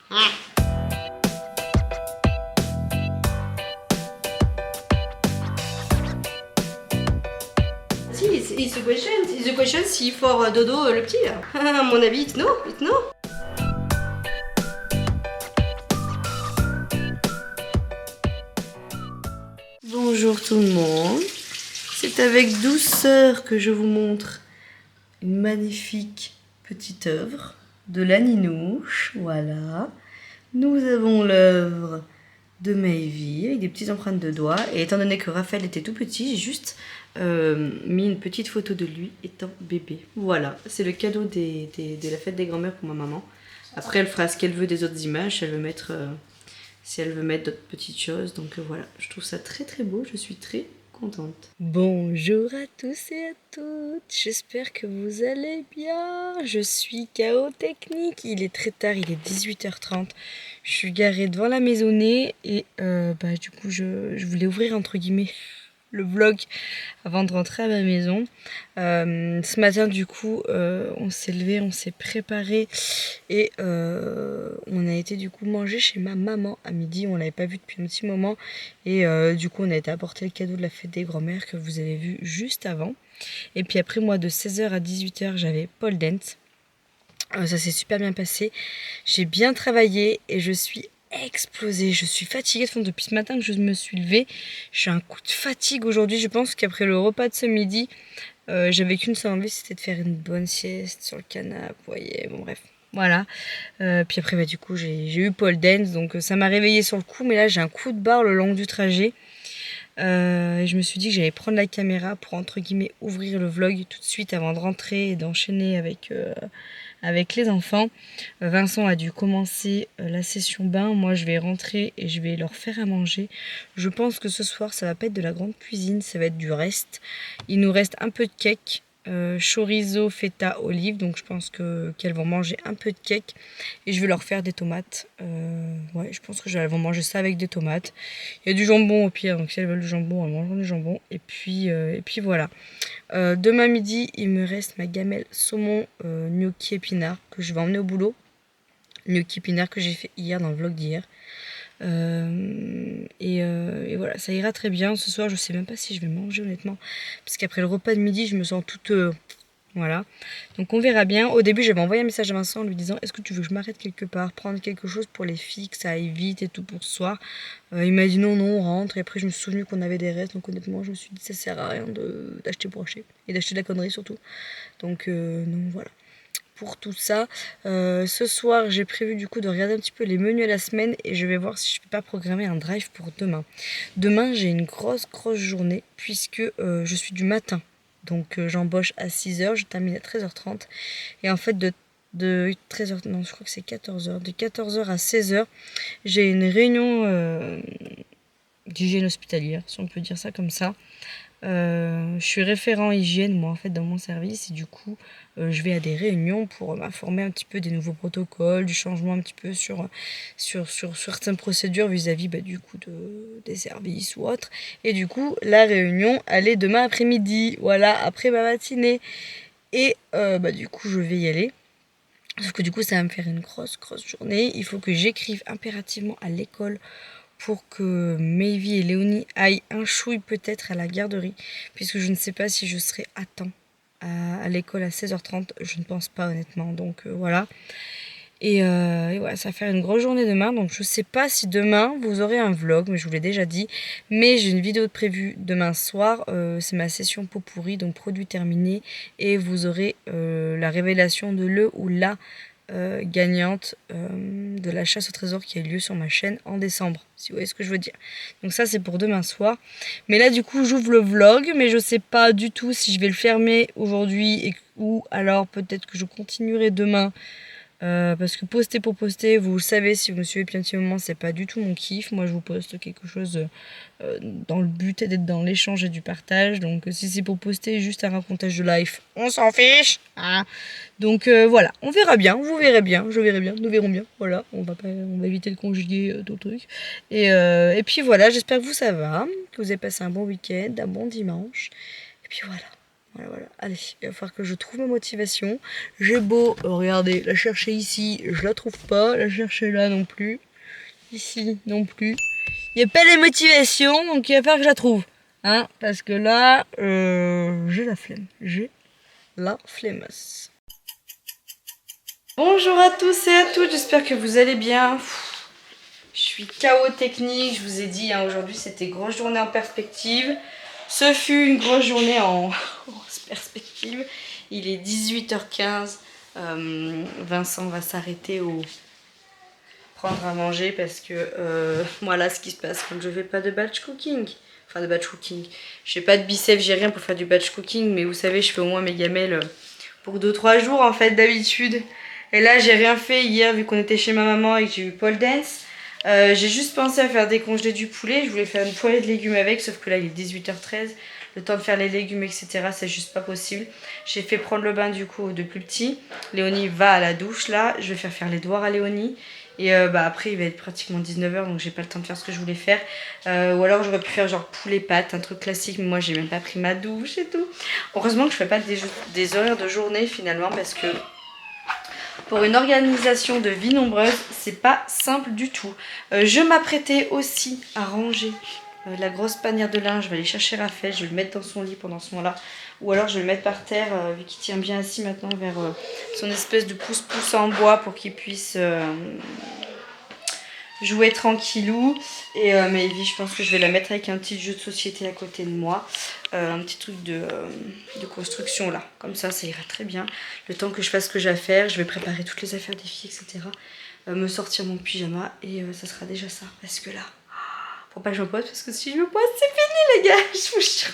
Si, it's the question si for dodo le petit là. À mon avis, it's no. Bonjour tout le monde. C'est avec douceur que je vous montre une magnifique petite œuvre de la Ninouche. Voilà. Nous avons l'œuvre de Mayvi avec des petites empreintes de doigts. Et étant donné que Raphaël était tout petit, j'ai juste mis une petite photo de lui étant bébé. Voilà, c'est le cadeau de la fête des grands-mères pour ma maman. Après, elle fera ce qu'elle veut des autres images, si elle veut mettre d'autres petites choses. Donc voilà, je trouve ça très très beau, je suis très contente. Bonjour à tous et à toutes, j'espère que vous allez bien. Je suis KO technique, il est très tard, il est 18h30. Je suis garée devant la maisonnée et du coup je voulais ouvrir entre guillemets le vlog avant de rentrer à ma maison. Ce matin du coup on s'est levé, on s'est préparé et on a été du coup manger chez ma maman à midi. On l'avait pas vu depuis un petit moment et du coup on a été apporter le cadeau de la fête des grands-mères que vous avez vu juste avant. Et puis après moi de 16h à 18h j'avais pole dance. Ça s'est super bien passé, j'ai bien travaillé et je suis explosée, je suis fatiguée de fond depuis ce matin que je me suis levée. J'ai un coup de fatigue aujourd'hui, je pense qu'après le repas de ce midi, j'avais qu'une seule envie, c'était de faire une bonne sieste sur le canapé, vous voyez, bon bref. Voilà, puis après du coup j'ai eu pole dance, donc ça m'a réveillée sur le coup, mais là j'ai un coup de barre le long du trajet. Et je me suis dit que j'allais prendre la caméra pour entre guillemets ouvrir le vlog tout de suite avant de rentrer et d'enchaîner avec les enfants. Vincent a dû commencer la session bain, moi je vais rentrer et je vais leur faire à manger. Je pense que ce soir ça va pas être de la grande cuisine, ça va être du reste. Il nous reste un peu de cake, chorizo, feta, olive, donc je pense qu'elles vont manger un peu de cake et je vais leur faire des tomates. Ouais, je pense que elles vont manger ça avec des tomates. Il y a du jambon au pire, donc si elles veulent du jambon, elles mangeront du jambon. Et puis voilà. Demain midi, il me reste ma gamelle saumon gnocchi épinard que je vais emmener au boulot. Gnocchi épinard que j'ai fait hier dans le vlog d'hier. Et voilà, ça ira très bien. Ce soir, je sais même pas si je vais manger honnêtement. Parce qu'après le repas de midi, je me sens toute... voilà. Donc on verra bien. Au début, j'avais envoyé un message à Vincent en lui disant: est-ce que tu veux que je m'arrête quelque part, prendre quelque chose pour les filles, que ça aille vite et tout pour ce soir. Il m'a dit non, on rentre. Et après, je me suis souvenu qu'on avait des restes. Donc honnêtement, je me suis dit ça sert à rien d'acheter pour acheter. Et d'acheter de la connerie surtout. Donc voilà. Pour tout ça, ce soir, j'ai prévu du coup de regarder un petit peu les menus à la semaine. Et je vais voir si je peux pas programmer un drive pour demain. Demain, j'ai une grosse journée puisque je suis du matin. Donc j'embauche à 6h, je termine à 13h30. Et en fait de 13h, non je crois que c'est 14h. De 14h à 16h, j'ai une réunion d'hygiène hospitalière, si on peut dire ça comme ça. Je suis référent hygiène moi en fait dans mon service et du coup je vais à des réunions pour m'informer un petit peu des nouveaux protocoles, du changement un petit peu sur certaines procédures vis-à-vis du coup des services ou autres. Et du coup la réunion elle est demain après-midi, voilà, après ma matinée. Et du coup je vais y aller. Sauf que du coup ça va me faire une grosse journée. Il faut que j'écrive impérativement à l'école pour que Mayvi et Léonie aillent un chouille peut-être à la garderie, puisque je ne sais pas si je serai à temps à l'école à 16h30, je ne pense pas honnêtement, donc voilà. Et voilà, ça va faire une grosse journée demain, donc je sais pas si demain vous aurez un vlog, mais je vous l'ai déjà dit, mais j'ai une vidéo de prévue demain soir, c'est ma session pot pourri, donc produit terminé, et vous aurez la révélation de le ou la gagnante de la chasse au trésor qui a eu lieu sur ma chaîne en décembre, si vous voyez ce que je veux dire. Donc ça c'est pour demain soir. Mais là du coup j'ouvre le vlog, mais je sais pas du tout si je vais le fermer aujourd'hui ou alors peut-être que je continuerai demain. Parce que poster pour poster, vous le savez si vous me suivez depuis un petit moment, c'est pas du tout mon kiff. Moi je vous poste quelque chose dans le but d'être dans l'échange et du partage. Donc si c'est pour poster juste un racontage de life, on s'en fiche, hein. Donc voilà, on verra bien, vous verrez bien, je verrai bien, nous verrons bien. Voilà, on va éviter de conjuguer tout le truc. Et puis voilà, j'espère que vous ça va, que vous avez passé un bon week-end, un bon dimanche. Et puis voilà. Voilà, voilà. Allez, il va falloir que je trouve ma motivation. J'ai beau, regardez, la chercher ici, je la trouve pas. La chercher là non plus. Ici non plus. Il n'y a pas la motivation, donc il va falloir que je la trouve. Hein, parce que là, j'ai la flemme. J'ai la flemmasse. Bonjour à tous et à toutes, j'espère que vous allez bien. Je suis KO technique, je vous ai dit, hein, aujourd'hui c'était grosse journée en perspective. Ce fut une grosse journée en perspective. Il est 18h15. Vincent va s'arrêter au prendre à manger parce que voilà ce qui se passe quand je fais pas de batch cooking. Enfin de batch cooking. Je fais pas de biceps, j'ai rien pour faire du batch cooking, mais vous savez, je fais au moins mes gamelles pour 2-3 jours en fait d'habitude. Et là j'ai rien fait hier vu qu'on était chez ma maman et que j'ai eu pole dance. J'ai juste pensé à faire décongeler du poulet. Je voulais faire une poêlée de légumes avec, sauf que là il est 18h13. Le temps de faire les légumes, etc., c'est juste pas possible. J'ai fait prendre le bain du coup de plus petit. Léonie va à la douche là. Je vais faire les devoirs à Léonie. Et après il va être pratiquement 19h, donc j'ai pas le temps de faire ce que je voulais faire. Ou alors j'aurais pu faire genre poulet pâtes, un truc classique, mais moi j'ai même pas pris ma douche et tout. Heureusement que je fais pas des horaires de journée finalement, parce que pour une organisation de vie nombreuse, c'est pas simple du tout. Je m'apprêtais aussi à ranger la grosse panière de linge. Je vais aller chercher Raphaël, je vais le mettre dans son lit pendant ce moment-là. Ou alors je vais le mettre par terre, vu qu'il tient bien assis maintenant, vers son espèce de pouce-pouce en bois pour qu'il puisse jouer tranquillou. Et mais Evie, je pense que je vais la mettre avec un petit jeu de société à côté de moi. Un petit truc de construction là. Comme ça ira très bien. Le temps que je fasse ce que j'ai à faire, je vais préparer toutes les affaires des filles, etc. Me sortir mon pyjama et ça sera déjà ça. Parce que là, faut pas que je me pose, parce que si je me pose, c'est fini les gars. Je vous jure.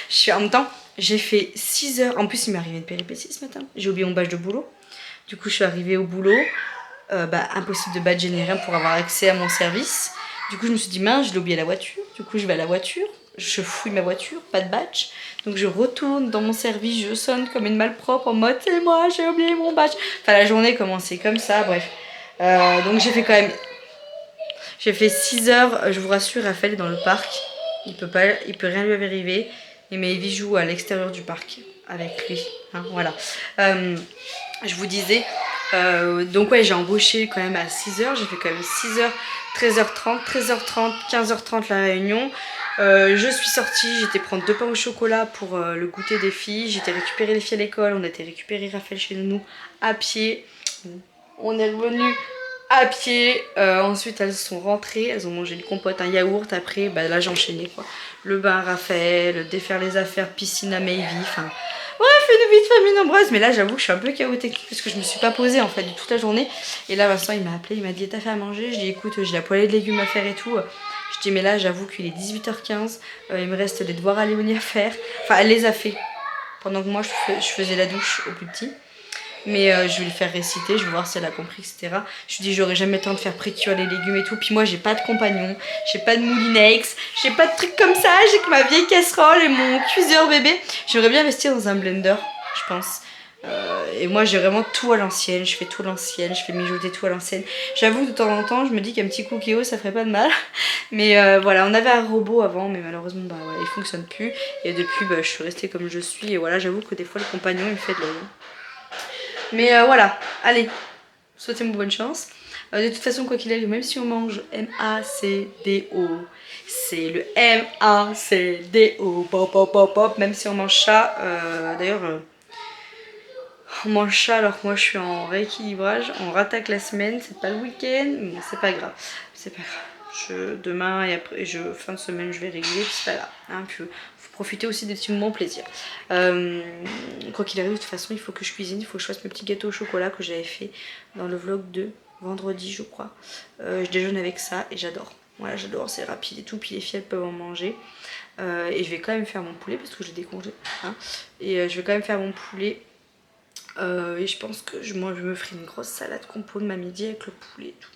Je suis en même temps, j'ai fait 6 heures. En plus, il m'est arrivé une péripétie ce matin. J'ai oublié mon badge de boulot. Du coup, je suis arrivée au boulot. Impossible de badge générer pour avoir accès à mon service. Du coup, je me suis dit, mince, je l'ai oublié à la voiture. Du coup, je vais à la voiture, je fouille ma voiture, pas de badge. Donc, je retourne dans mon service, je sonne comme une malpropre en mode, c'est moi, j'ai oublié mon badge. Enfin, la journée commençait comme ça, bref. Donc, j'ai fait quand même. J'ai fait 6 heures, je vous rassure, Raphaël est dans le parc. Il peut rien lui arriver. Et Evie joue à l'extérieur du parc avec lui. Hein, voilà. Je vous disais. Donc ouais, j'ai embauché quand même à 6 heures. J'ai fait quand même 6 heures, 13h30, 13h30, 15h30 la réunion. Je suis sortie, j'étais prendre 2 pains au chocolat pour le goûter des filles. J'étais récupérer les filles à l'école. On a été récupérer Raphaël chez nous à pied. On est revenu à pied. Ensuite, elles sont rentrées. Elles ont mangé une compote, un yaourt. Après, là, j'ai enchaîné quoi. Le bain à Raphaël, défaire les affaires, piscine à Mayvie. Enfin, bref, une vie de famille nombreuse. Mais là, j'avoue que je suis un peu chaotique parce que je me suis pas posée en fait toute la journée. Et là, Vincent, il m'a appelé. Il m'a dit, t'as fait à manger? Je dis, écoute, j'ai la poêlée de légumes à faire et tout. Je dis, mais là, j'avoue qu'il est 18h15. Il me reste des devoirs à Léonie à faire. Enfin, elle les a fait pendant que moi, je faisais la douche au plus petit. Mais je vais le faire réciter, je vais voir si elle a compris, etc. Je lui dis, j'aurai jamais le temps de faire précuire les légumes et tout. Puis moi, j'ai pas de compagnon, j'ai pas de moulinex, j'ai pas de trucs comme ça. J'ai que ma vieille casserole et mon cuiseur bébé. J'aimerais bien investir dans un blender, je pense. Et moi, j'ai vraiment tout à l'ancienne. Je fais tout à l'ancienne, je fais mijoter tout à l'ancienne. J'avoue, de temps en temps, je me dis qu'un petit cookéo, ça ferait pas de mal. Mais voilà, on avait un robot avant, mais malheureusement, voilà, il fonctionne plus. Et depuis, je suis restée comme je suis. Et voilà, j'avoue que des fois, le compagnon, il fait de la... Mais voilà, allez, souhaitez-moi bonne chance. De toute façon, quoi qu'il arrive, même si on mange M-A-C-D-O, c'est le M-A-C-D-O, pop, pop, pop, pop, même si on mange ça. D'ailleurs, on mange ça alors que moi je suis en rééquilibrage, on rattaque la semaine, c'est pas le week-end, mais c'est pas grave, c'est pas grave. Demain et après, fin de semaine, je vais régler, c'est pas grave. Hein, puis, faut profiter aussi des petits moments plaisir. Quoi qu'il arrive, de toute façon, il faut que je cuisine, il faut que je fasse mes petits gâteaux au chocolat que j'avais fait dans le vlog de vendredi, je crois. Je déjeune avec ça et j'adore. Voilà, j'adore, c'est rapide et tout, puis les filles elles peuvent en manger. Et je vais quand même faire mon poulet parce que j'ai décongelé. Hein, et je vais quand même faire mon poulet. Et je pense que moi je me ferai une grosse salade compote à midi avec le poulet et tout.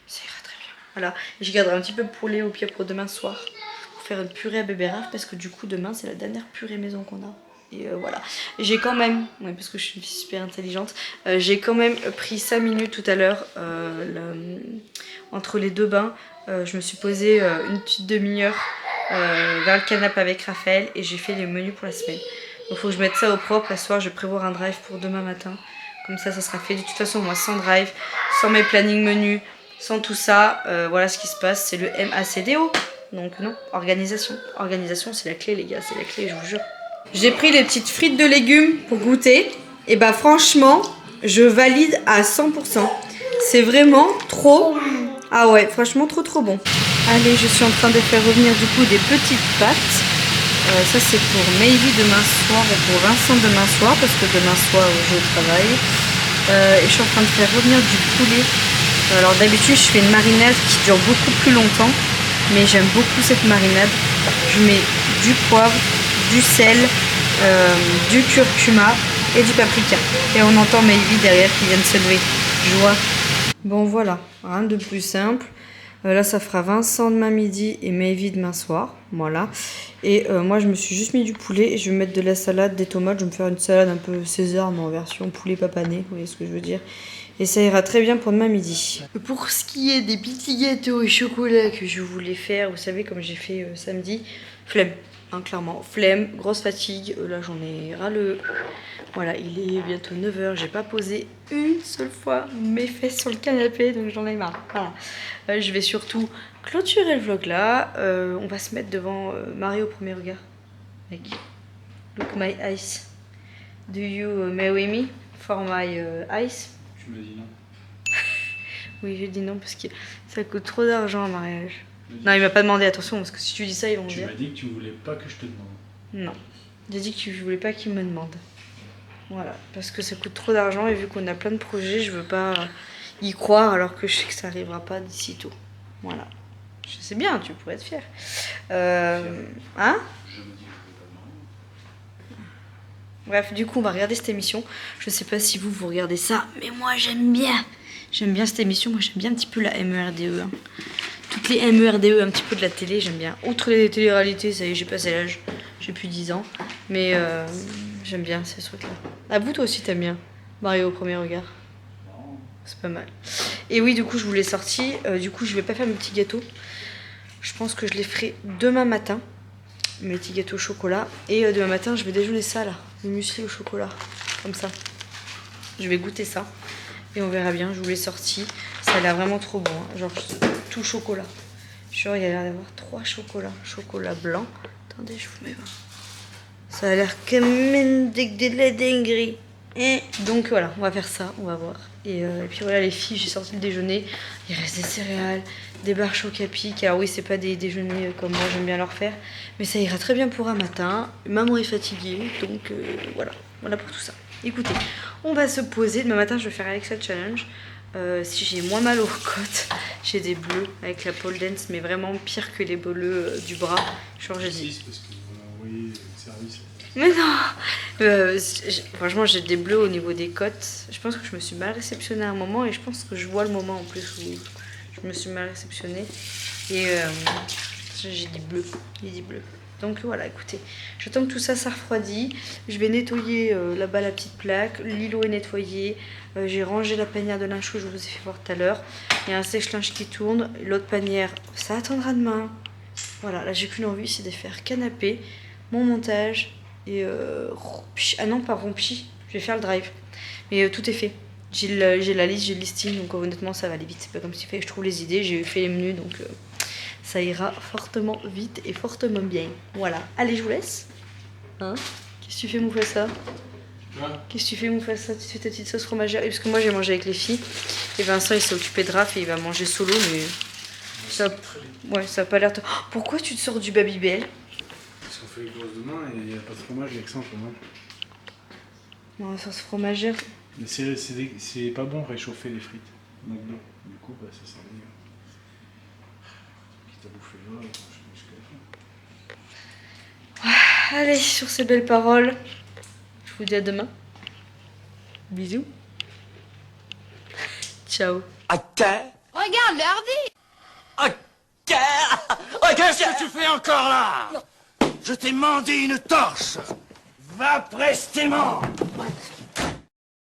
Ça ira très bien. Voilà. Et je garderai un petit peu de poulet au pire pour demain soir. Pour faire une purée à bébé Raph parce que du coup demain c'est la dernière purée maison qu'on a. Et voilà. J'ai quand même, ouais, parce que je suis une fille super intelligente, j'ai quand même pris 5 minutes tout à l'heure entre les 2 bains. Je me suis posée une petite demi-heure vers le canapé avec Raphaël et j'ai fait les menus pour la semaine. Il faut que je mette ça au propre. Ce soir, je vais prévoir un drive pour demain matin. Comme ça sera fait. De toute façon, moi, sans drive, sans mes plannings menus, sans tout ça, voilà ce qui se passe. C'est le MACDO. Donc non, organisation. Organisation, c'est la clé, les gars. C'est la clé, je vous jure. J'ai pris les petites frites de légumes pour goûter. Et bah franchement, je valide à 100%. C'est vraiment trop... Ah ouais, franchement, trop bon. Allez, je suis en train de faire revenir du coup des petites pâtes. Ça c'est pour Maybe demain soir et pour Vincent demain soir parce que demain soir je vais au travail. Et je suis en train de faire revenir du poulet. Alors d'habitude je fais une marinade qui dure beaucoup plus longtemps, mais j'aime beaucoup cette marinade. Je mets du poivre, du sel, du curcuma et du paprika. Et on entend Maybe derrière qui vient de se lever. Joie. Bon voilà, rien de plus simple. Là, ça fera Vincent demain midi et Maybe demain soir. Voilà. Et moi, je me suis juste mis du poulet. Et je vais mettre de la salade, des tomates. Je vais me faire une salade un peu César, mais en version poulet papané. Vous voyez ce que je veux dire. Et ça ira très bien pour demain midi. Pour ce qui est des petits gâteaux au chocolat que je voulais faire, vous savez, comme j'ai fait samedi, flemme. Hein, clairement, flemme, grosse fatigue. Là, j'en ai ras le... Voilà, il est bientôt 9 h. J'ai pas posé une seule fois mes fesses sur le canapé, donc j'en ai marre. Voilà. Je vais surtout clôturer le vlog là. On va se mettre devant Mario au premier regard. Mec, look my eyes. Do you marry me for my eyes? Tu m'as dit non. Oui, j'ai dit non parce que ça coûte trop d'argent un mariage. Non, il m'a pas demandé, attention, parce que si tu dis ça, ils vont me dire. Tu m'as dit que tu voulais pas que je te demande. Non, j'ai dit que tu voulais pas qu'il me demande. Voilà, parce que ça coûte trop d'argent et vu qu'on a plein de projets, je veux pas y croire alors que je sais que ça arrivera pas d'ici tôt. Voilà. Je sais bien, tu pourrais être fier. Hein? Je me dis que je voulais pas demander. Bref, du coup, on va regarder cette émission. Je sais pas si vous regardez ça, mais moi j'aime bien. J'aime bien cette émission. Moi j'aime bien un petit peu la MERDE. Hein. Toutes les MERDE, un petit peu de la télé, j'aime bien. Outre les télé-réalités, ça y est, j'ai passé l'âge. J'ai plus 10 ans. Mais j'aime bien ces trucs-là. Ah, vous, toi aussi, t'aimes bien Mario au premier regard? Non. C'est pas mal. Et oui, du coup, je vous l'ai sorti. Du coup, je vais pas faire mes petits gâteaux. Je pense que je les ferai demain matin. Mes petits gâteaux au chocolat. Et demain matin, je vais déjeuner ça, là. Le muesli au chocolat. Comme ça. Je vais goûter ça. Et on verra bien. Je vous l'ai sorti. Ça a l'air vraiment trop bon. Hein. Genre, tout chocolat. Genre, il y a l'air d'avoir 3 chocolats. Chocolat blanc. Attendez, je vous mets. Ça a l'air quand même de la dinguerie. Et donc voilà, on va faire ça, on va voir. Et puis voilà les filles, j'ai sorti le déjeuner. Il reste des céréales, des barres Chocapic. Alors oui, c'est pas des déjeuners comme moi, j'aime bien leur faire. Mais ça ira très bien pour un matin. Maman est fatiguée, donc voilà pour tout ça. Écoutez, on va se poser. Demain matin, je vais faire Alexa Challenge. Si j'ai moins mal aux côtes, j'ai des bleus avec la pole dance, mais vraiment pire que les bleus du bras. Genre j'ai dit. Parce que vous envoyé le service. Mais non franchement, j'ai des bleus au niveau des côtes. Je pense que je me suis mal réceptionnée à un moment et je pense que je vois le moment en plus où je me suis mal réceptionnée. Et j'ai des bleus. Donc voilà, écoutez, j'attends que tout ça refroidit. Je vais nettoyer là-bas la petite plaque. L'îlot est nettoyé. J'ai rangé la panière de linge que je vous ai fait voir tout à l'heure. Il y a un sèche-linge qui tourne. L'autre panière, ça attendra demain. Voilà, là j'ai qu'une envie, c'est de faire canapé, mon montage et... ah non, pas rompi, je vais faire le drive. Mais tout est fait. J'ai la liste, j'ai le listing, donc honnêtement ça va aller vite. C'est pas comme s'il fallait que je trouve les idées, j'ai fait les menus, donc ça ira fortement vite et fortement bien. Voilà, allez je vous laisse. Hein? Qu'est-ce que tu fais Moufassa? Qu'est-ce que tu fais Moufassa? Tu fais ta petite sauce fromagère? Parce que moi j'ai mangé avec les filles. Et Vincent il s'est occupé de Raph et il va manger solo, mais... Ça, ouais, ça a pas l'air... Oh, pourquoi tu te sors du Babybel? Parce qu'on fait les courses demain et il n'y a pas de fromage, il y a que ça en ce moment. Non, la sauce fromagère. Mais c'est pas bon réchauffer les frites. Donc non, du coup, bah, ça sert à rien. Quitte à bouffer là, je jusqu'à la fin. Allez, sur ces belles paroles, je vous dis à demain. Bisous. Ciao. Ok. Regarde, l'ordi. Ok. Ok. Qu'est-ce que tu fais encore là? Je t'ai mandé une torche. Va prestement.